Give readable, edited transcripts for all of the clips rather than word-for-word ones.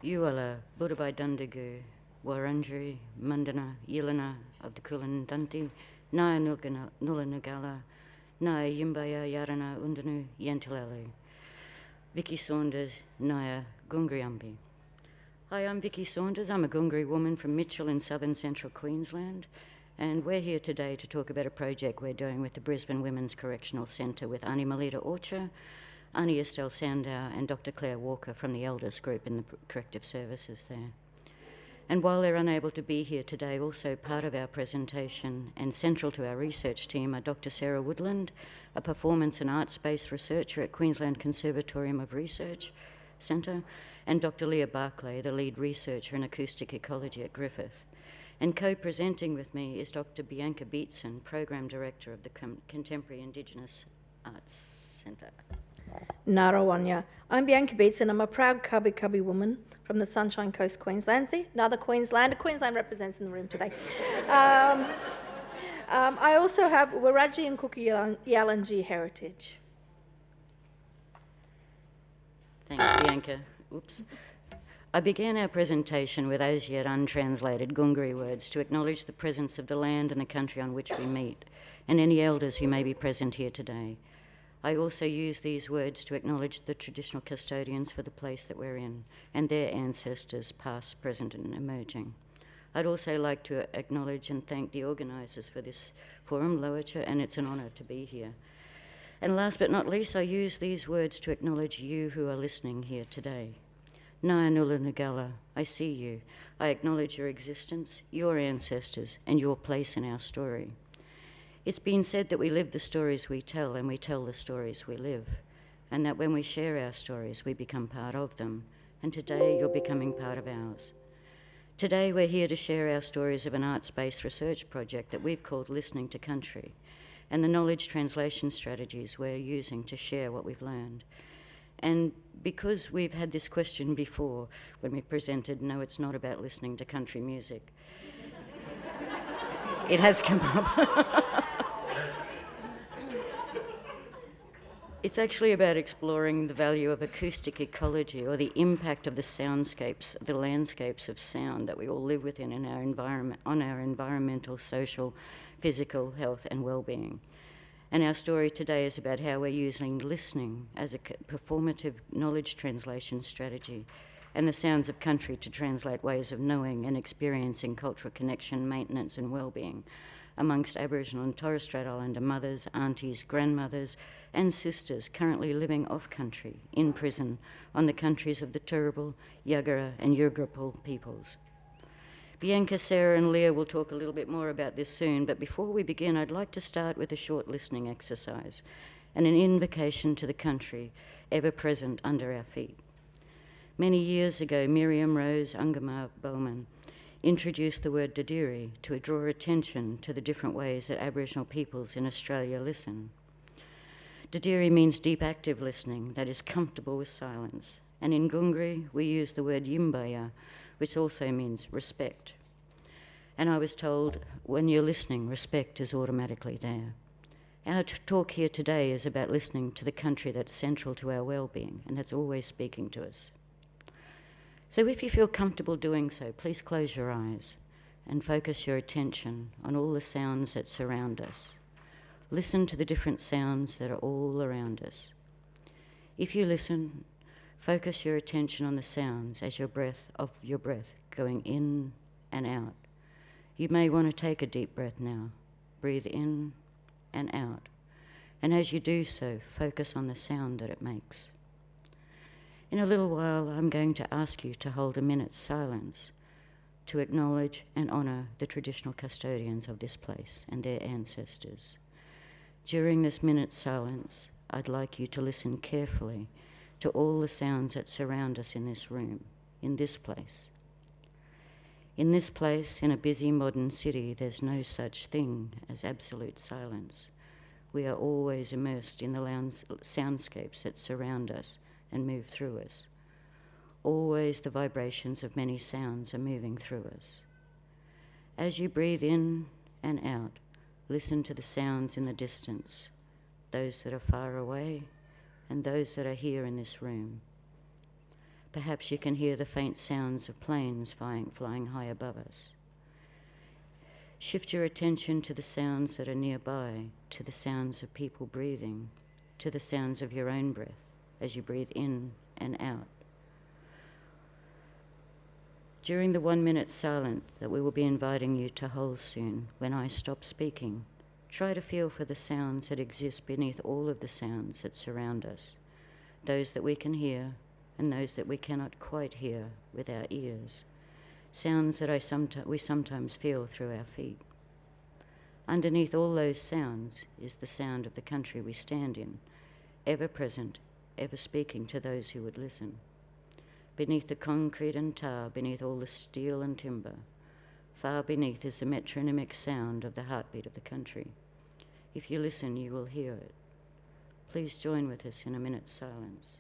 Yuala, Budabai Dundagu, Warundjeri, Mundana, Yilana of the Kulin Danti, Naya Nula Nugala, Naya Yimbaya Yarana Undanu Yantilelu. Vicki Saunders, Naya Gungriambi. Hi, I'm Vicki Saunders. I'm a Gungri woman from Mitchell in southern central Queensland, and we're here today to talk about a project we're doing with the Brisbane Women's Correctional Centre with Ani Melita Orcher, Ani Estelle Sandow and Dr Claire Walker from the Elders group in the corrective services there. And while they're unable to be here today, also part of our presentation and central to our research team are Dr Sara Woodlands, a performance and arts-based researcher at Queensland Conservatorium of Research Centre, and Dr Leah Barclay, the lead researcher in Acoustic Ecology at Griffith. And co-presenting with me is Dr Bianca Beetson, Program Director of the Contemporary Indigenous Arts Centre. Narawanya. I'm Bianca Beetson. I'm a proud Cubby woman from the Sunshine Coast, Queensland. See, another Queenslander. Queensland represents in the room today. I also have Wiradjuri and Cookie Yalanji heritage. Thanks, Bianca. Oops. I began our presentation with as yet untranslated Gungri words to acknowledge the presence of the land and the country on which we meet, and any elders who may be present here today. I also use these words to acknowledge the traditional custodians for the place that we're in and their ancestors, past, present and emerging. I'd also like to acknowledge and thank the organisers for this forum, Lowitja, and it's an honour to be here. And last but not least, I use these words to acknowledge you who are listening here today. Nyanula Nugala, I see you. I acknowledge your existence, your ancestors, and your place in our story. It's been said that we live the stories we tell and we tell the stories we live, and that when we share our stories, we become part of them, and today you're becoming part of ours. Today we're here to share our stories of an arts-based research project that we've called Listening to Country, and the knowledge translation strategies we're using to share what we've learned. And because we've had this question before when we presented, no, it's not about listening to country music, it has come up. It's actually about exploring the value of acoustic ecology, or the impact of the soundscapes, the landscapes of sound that we all live within in our environment, on our environmental, social, physical health and well-being. And our story today is about how we're using listening as a performative knowledge translation strategy and the sounds of country to translate ways of knowing and experiencing cultural connection, maintenance and well-being amongst Aboriginal and Torres Strait Islander mothers, aunties, grandmothers and sisters currently living off-country, in prison, on the countries of the Turrbal, Yagara and Yurrkala peoples. Bianca, Sarah and Leah will talk a little bit more about this soon, but before we begin, I'd like to start with a short listening exercise and an invocation to the country ever present under our feet. Many years ago, Miriam Rose Ungamar Bowman introduced the word Dadiri to draw attention to the different ways that Aboriginal peoples in Australia listen. Dadiri means deep active listening that is comfortable with silence, and in Gungri we use the word Yimbaya, which also means respect. And I was told, when you're listening, respect is automatically there. Our talk here today is about listening to the country that's central to our well-being and that's always speaking to us. So if you feel comfortable doing so, please close your eyes and focus your attention on all the sounds that surround us. Listen to the different sounds that are all around us. If you listen, focus your attention on the sounds as your breath going in and out. You may want to take a deep breath now. Breathe in and out. And as you do so, focus on the sound that it makes. In a little while, I'm going to ask you to hold a minute's silence to acknowledge and honour the traditional custodians of this place and their ancestors. During this minute's silence, I'd like you to listen carefully to all the sounds that surround us in this room, in this place. In this place, in a busy modern city, there's no such thing as absolute silence. We are always immersed in the soundscapes that surround us and move through us. Always the vibrations of many sounds are moving through us. As you breathe in and out, listen to the sounds in the distance, those that are far away and those that are here in this room. Perhaps you can hear the faint sounds of planes flying high above us. Shift your attention to the sounds that are nearby, to the sounds of people breathing, to the sounds of your own breath as you breathe in and out. During the 1 minute silence that we will be inviting you to hold soon, when I stop speaking, try to feel for the sounds that exist beneath all of the sounds that surround us, those that we can hear and those that we cannot quite hear with our ears, sounds that we sometimes feel through our feet. Underneath all those sounds is the sound of the country we stand in, ever present, ever speaking to those who would listen. Beneath the concrete and tar, beneath all the steel and timber, far beneath is the metronymic sound of the heartbeat of the country. If you listen, you will hear it. Please join with us in a minute's silence.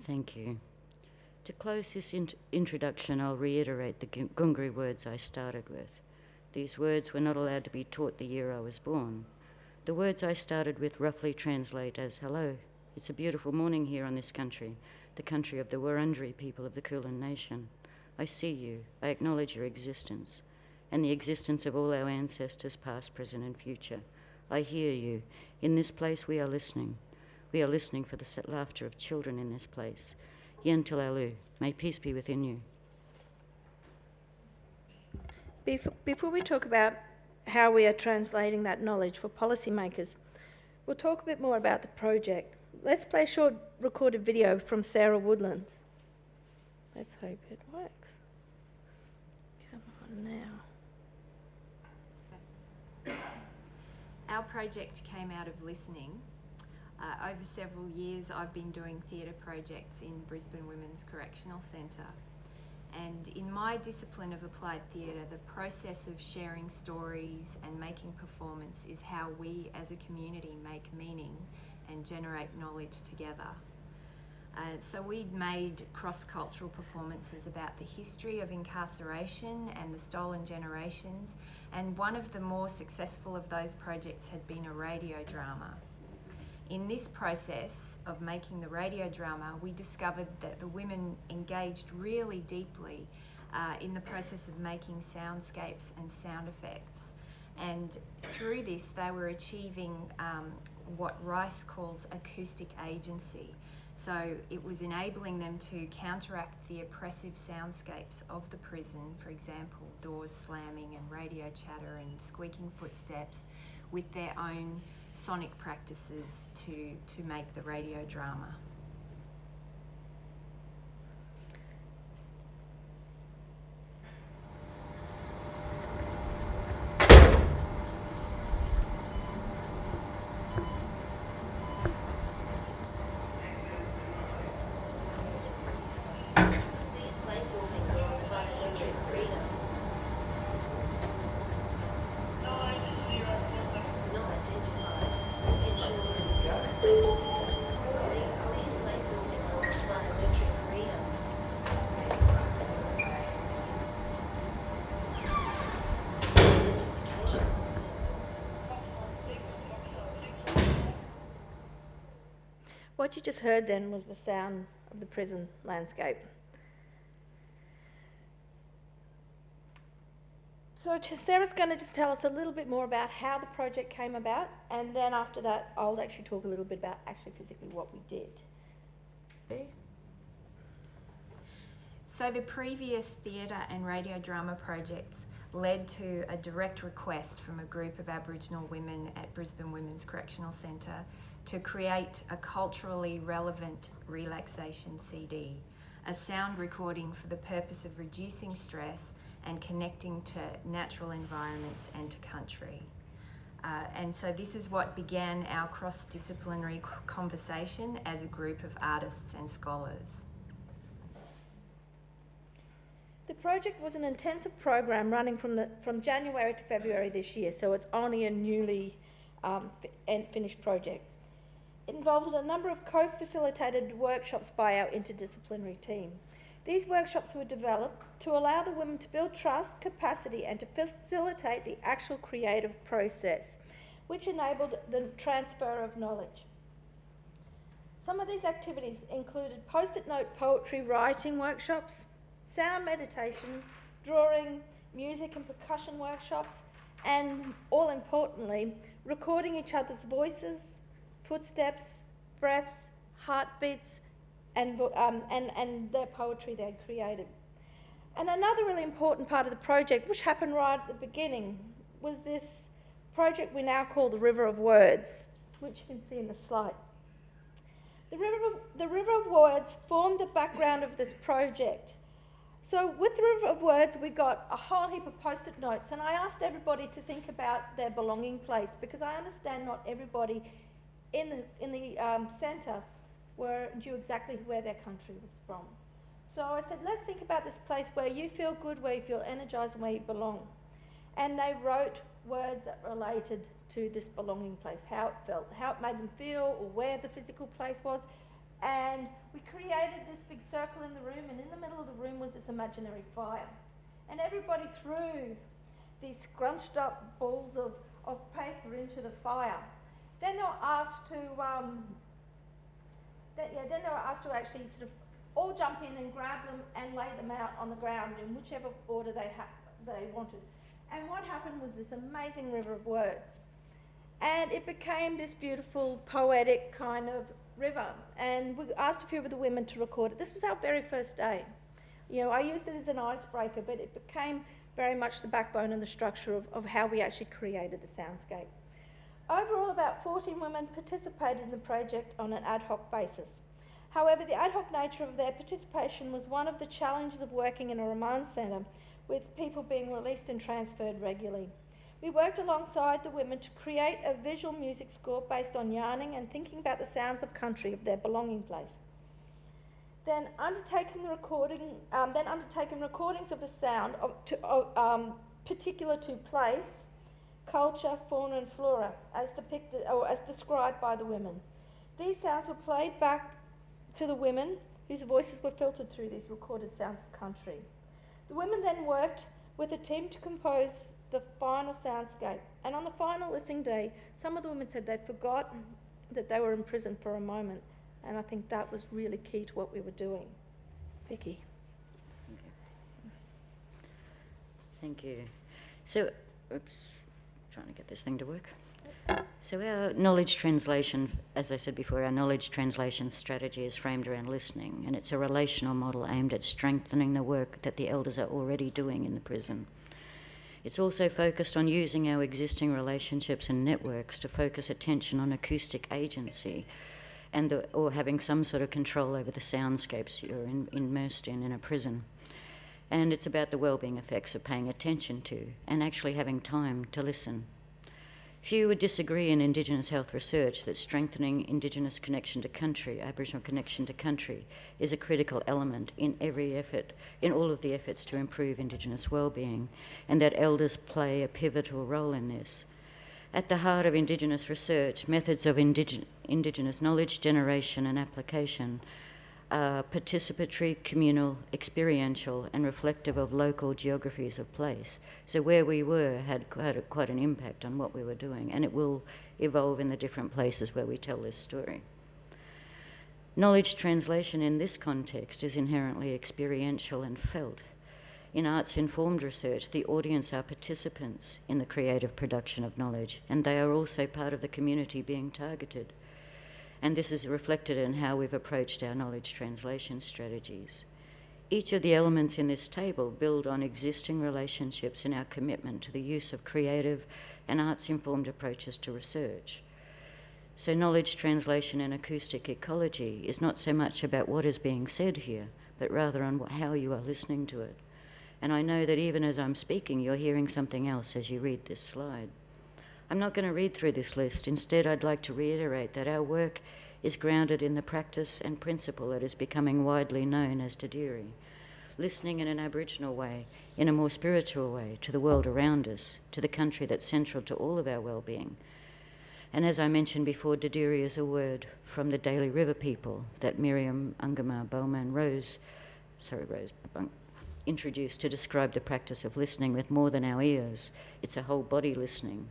Thank you. To close this introduction, I'll reiterate the Gungri words I started with. These words were not allowed to be taught the year I was born. The words I started with roughly translate as, hello, it's a beautiful morning here on this country, the country of the Wurundjeri people of the Kulin Nation. I see you, I acknowledge your existence, and the existence of all our ancestors, past, present, and future. I hear you. In this place we are listening. We are listening for the laughter of children in this place. Yen Tulalu, may peace be within you. Before we talk about how we are translating that knowledge for policymakers, we'll talk a bit more about the project. Let's play a short recorded video from Sara Woodlands. Let's hope it works. Come on now. Our project came out of listening. Over several years I've been doing theatre projects in Brisbane Women's Correctional Centre, and in my discipline of applied theatre, the process of sharing stories and making performance is how we as a community make meaning and generate knowledge together. So we'd made cross-cultural performances about the history of incarceration and the stolen generations, and one of the more successful of those projects had been a radio drama. In this process of making the radio drama, we discovered that the women engaged really deeply in the process of making soundscapes and sound effects. And through this, they were achieving what Rice calls acoustic agency. So it was enabling them to counteract the oppressive soundscapes of the prison, for example, doors slamming and radio chatter and squeaking footsteps, with their own sonic practices to make the radio drama. What you just heard then was the sound of the prison landscape. So Sarah's going to just tell us a little bit more about how the project came about, and then after that I'll actually talk a little bit about actually physically what we did. So the previous theatre and radio drama projects led to a direct request from a group of Aboriginal women at Brisbane Women's Correctional Centre to create a culturally relevant relaxation CD, a sound recording for the purpose of reducing stress and connecting to natural environments and to country. And so this is what began our cross-disciplinary conversation as a group of artists and scholars. The project was an intensive program running from January to February this year, so it's only a newly finished project. It involved a number of co-facilitated workshops by our interdisciplinary team. These workshops were developed to allow the women to build trust, capacity, and to facilitate the actual creative process, which enabled the transfer of knowledge. Some of these activities included post-it note poetry writing workshops, sound meditation, drawing, music and percussion workshops, and, all importantly, recording each other's voices, footsteps, breaths, heartbeats, and their poetry they'd created. And another really important part of the project, which happened right at the beginning, was this project we now call the River of Words, which you can see in the slide. The River of Words formed the background of this project. So with the River of Words, we got a whole heap of post-it notes, and I asked everybody to think about their belonging place, because I understand not everybody in the centre knew exactly where their country was from. So I said, let's think about this place where you feel good, where you feel energised, and where you belong. And they wrote words that related to this belonging place, how it felt, how it made them feel, or where the physical place was. And we created this big circle in the room, and in the middle of the room was this imaginary fire. And everybody threw these scrunched up balls of paper into the fire. Then they were asked to actually sort of all jump in and grab them and lay them out on the ground in whichever order they wanted. And what happened was this amazing river of words. And it became this beautiful, poetic kind of river. And we asked a few of the women to record it. This was our very first day. You know, I used it as an icebreaker, but it became very much the backbone and the structure of how we actually created the soundscape. Overall, about 14 women participated in the project on an ad hoc basis. However, the ad hoc nature of their participation was one of the challenges of working in a remand centre, with people being released and transferred regularly. We worked alongside the women to create a visual music score based on yarning and thinking about the sounds of country, of their belonging place. Then undertaking recordings of the sound particular to place, culture, fauna and flora, as depicted or as described by the women. These sounds were played back to the women, whose voices were filtered through these recorded sounds of country. The women then worked with a team to compose the final soundscape, and on the final listening day, some of the women said they'd forgotten that they were in prison for a moment, and I think that was really key to what we were doing. Vicki. Thank you. So, trying to get this thing to work. So our knowledge translation, as I said before, our knowledge translation strategy is framed around listening, and it's a relational model aimed at strengthening the work that the elders are already doing in the prison. It's also focused on using our existing relationships and networks to focus attention on acoustic agency or having some sort of control over the soundscapes you're immersed in a prison. And it's about the wellbeing effects of paying attention to and actually having time to listen. Few would disagree in Indigenous health research that strengthening Indigenous connection to country, Aboriginal connection to country, is a critical element in every effort, in all of the efforts to improve Indigenous wellbeing, and that elders play a pivotal role in this. At the heart of Indigenous research, methods of Indigenous knowledge generation and application are participatory, communal, experiential, and reflective of local geographies of place. So where we were had quite an impact on what we were doing, and it will evolve in the different places where we tell this story. Knowledge translation in this context is inherently experiential and felt. In arts-informed research, the audience are participants in the creative production of knowledge, and they are also part of the community being targeted. And this is reflected in how we've approached our knowledge translation strategies. Each of the elements in this table build on existing relationships in our commitment to the use of creative and arts-informed approaches to research. So knowledge translation and acoustic ecology is not so much about what is being said here, but rather on how you are listening to it. And I know that even as I'm speaking, you're hearing something else as you read this slide. I'm not going to read through this list. Instead, I'd like to reiterate that our work is grounded in the practice and principle that is becoming widely known as Te Diri, listening in an Aboriginal way, in a more spiritual way, to the world around us, to the country that's central to all of our well-being. And as I mentioned before, Te Diri is a word from the Daly River people that Miriam Ungama Bowman Rose introduced to describe the practice of listening with more than our ears. It's a whole body listening.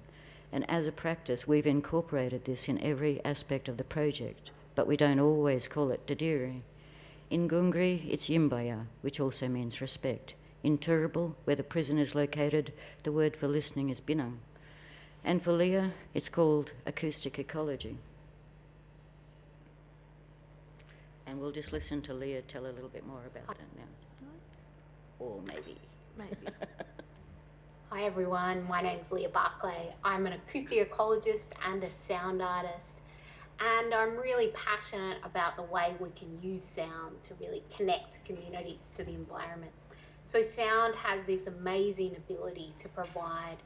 And as a practice, we've incorporated this in every aspect of the project, but we don't always call it Te Diri. In Gungri, it's Yimbaya, which also means respect. In Turrbal, where the prison is located, the word for listening is Binang. And for Leah, it's called Acoustic Ecology. And we'll just listen to Leah tell a little bit more about that now. Or maybe. Hi everyone, my name's Leah Barclay. I'm an acoustic ecologist and a sound artist, and I'm really passionate about the way we can use sound to really connect communities to the environment. So sound has this amazing ability to provide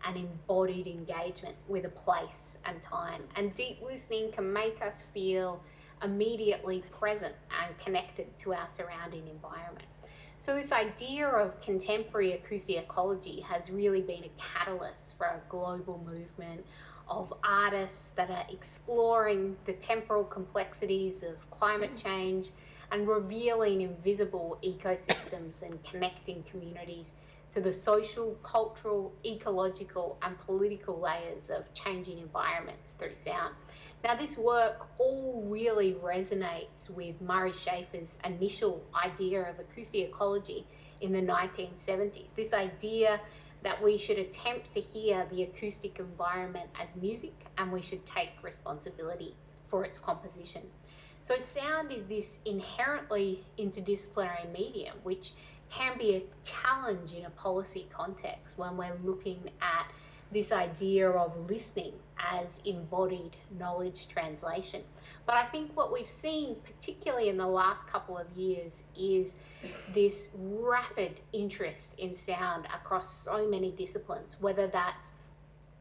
an embodied engagement with a place and time, and deep listening can make us feel immediately present and connected to our surrounding environment. So this idea of contemporary acoustic ecology has really been a catalyst for a global movement of artists that are exploring the temporal complexities of climate change and revealing invisible ecosystems and connecting communities to the social, cultural, ecological and political layers of changing environments through sound. Now this work all really resonates with Murray Schafer's initial idea of acoustic ecology in the 1970s. This idea that we should attempt to hear the acoustic environment as music and we should take responsibility for its composition. So sound is this inherently interdisciplinary medium which can be a challenge in a policy context when we're looking at this idea of listening as embodied knowledge translation. But I think what we've seen, particularly in the last couple of years, is this rapid interest in sound across so many disciplines, whether that's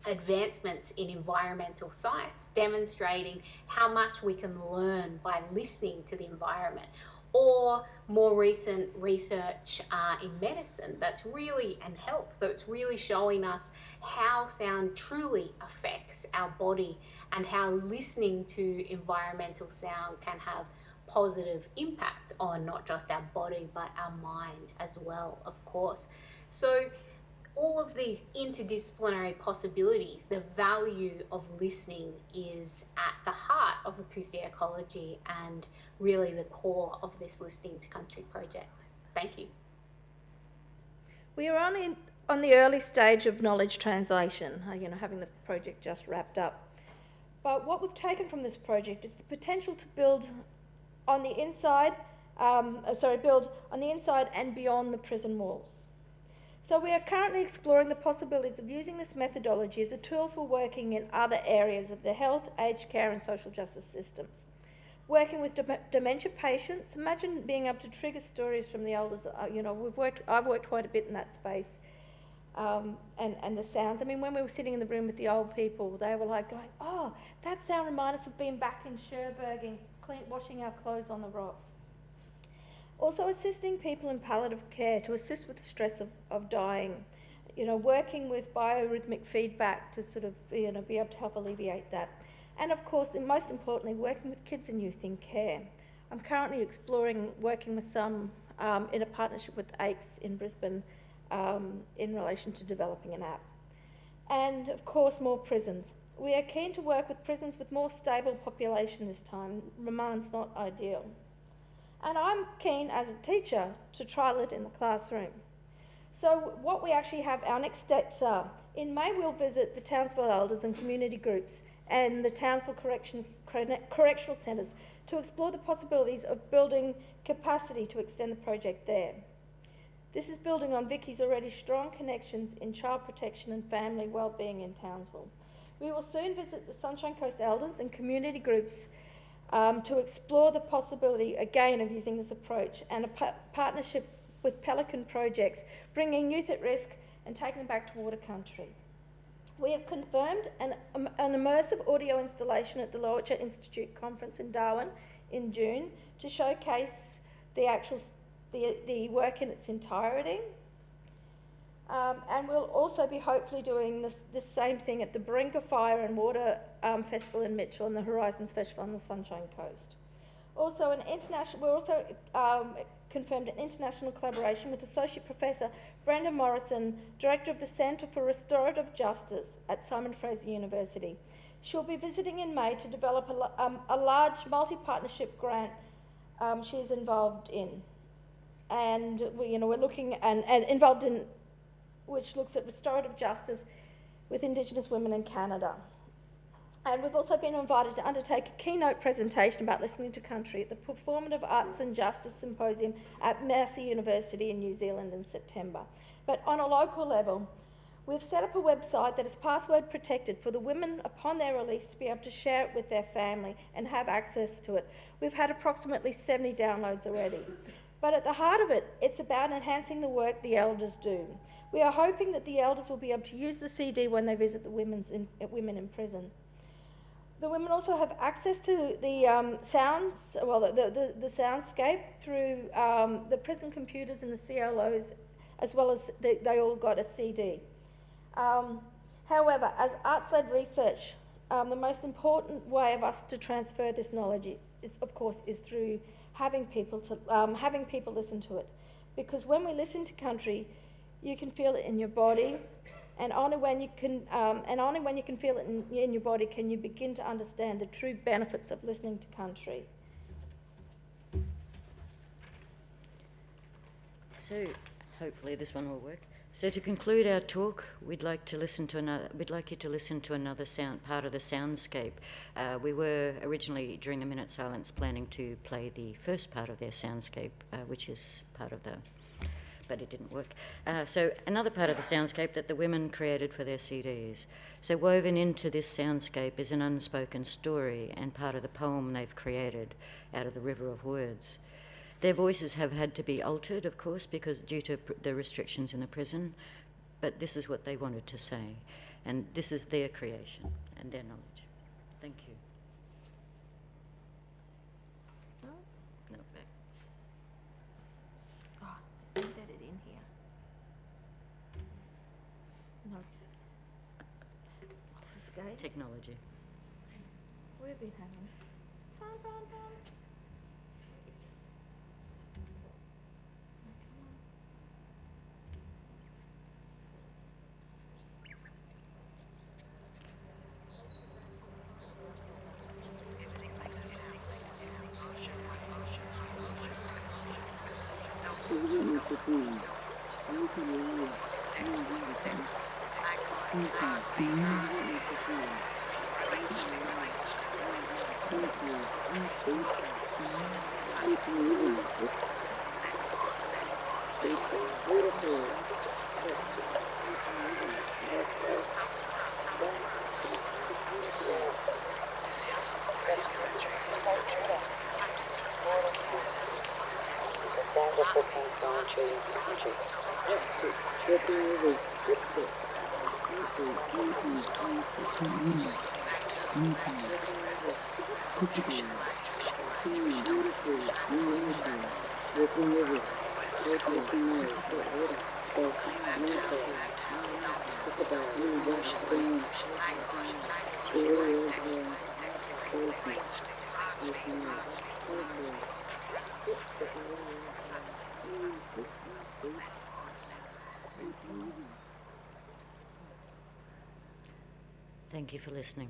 advancements in environmental science, demonstrating how much we can learn by listening to the environment, or more recent research in medicine that's really, and health, that's really showing us how sound truly affects our body and how listening to environmental sound can have positive impact on not just our body but our mind as well, of course. So all of these interdisciplinary possibilities, the value of listening is at the heart of acoustic ecology and really the core of this Listening to Country project. Thank you. We are on the early stage of knowledge translation, having the project just wrapped up. But what we've taken from this project is the potential to build on the inside, and beyond the prison walls. So we are currently exploring the possibilities of using this methodology as a tool for working in other areas of the health, aged care and social justice systems. Working with dementia patients, imagine being able to trigger stories from the elders. I've worked quite a bit in that space, and the sounds. I mean, when we were sitting in the room with the old people, they were like going, "Oh, that sound reminds us of being back in Cherbourg and washing our clothes on the rocks." Also assisting people in palliative care to assist with the stress of dying, working with biorhythmic feedback to sort of, be able to help alleviate that. And of course, and most importantly, working with kids and youth in care. I'm currently exploring working with some in a partnership with ACE in Brisbane in relation to developing an app. And of course, more prisons. We are keen to work with prisons with more stable population this time. Remand's not ideal. And I'm keen as a teacher to trial it in the classroom. So what we actually have, our next steps are, in May we'll visit the Townsville elders and community groups and the Townsville Correctional Centres to explore the possibilities of building capacity to extend the project there. This is building on Vicki's already strong connections in child protection and family wellbeing in Townsville. We will soon visit the Sunshine Coast Elders and community groups to explore the possibility, again, of using this approach and a partnership with Pelican Projects, bringing youth at risk and taking them back to water country. We have confirmed an immersive audio installation at the Lowitja Institute Conference in Darwin in June to showcase the work in its entirety. And we'll also be hopefully doing the same thing at the Baringa Fire and Water Festival in Mitchell and the Horizons Festival on the Sunshine Coast. Also, we're also confirmed an international collaboration with Associate Professor Brenda Morrison, Director of the Centre for Restorative Justice at Simon Fraser University. She'll be visiting in May to develop a large multi-partnership grant she's involved in. And we're looking and involved in, which looks at restorative justice with Indigenous women in Canada. And we've also been invited to undertake a keynote presentation about listening to country at the Performative Arts and Justice Symposium at Massey University in New Zealand in September. But on a local level, we've set up a website that is password protected for the women upon their release to be able to share it with their family and have access to it. We've had approximately 70 downloads already. But at the heart of it, it's about enhancing the work the elders do. We are hoping that the elders will be able to use the CD when they visit the women in prison. The women also have access to the sounds, well, the soundscape through the prison computers and the CLOs, as well as they all got a CD. However, as arts-led research, the most important way of us to transfer this knowledge is, of course, through having people listen to it, because when we listen to country, you can feel it in your body, and only when you can feel it in your body can you begin to understand the true benefits of listening to country. So, hopefully this one will work. So to conclude our talk, we'd like you to listen to another part of the soundscape. We were originally, during the minute silence, planning to play the first part of their soundscape, which is part of but it didn't work. So another part of the soundscape that the women created for their CDs. So woven into this soundscape is an unspoken story and part of the poem they've created out of the river of words. Their voices have had to be altered, of course, because due to the restrictions in the prison, but this is what they wanted to say, and this is their creation and their knowledge. Thank you. No, back. Oh, it's embedded in here. No. Escape. Technology. We've been having fun. Thank you for listening.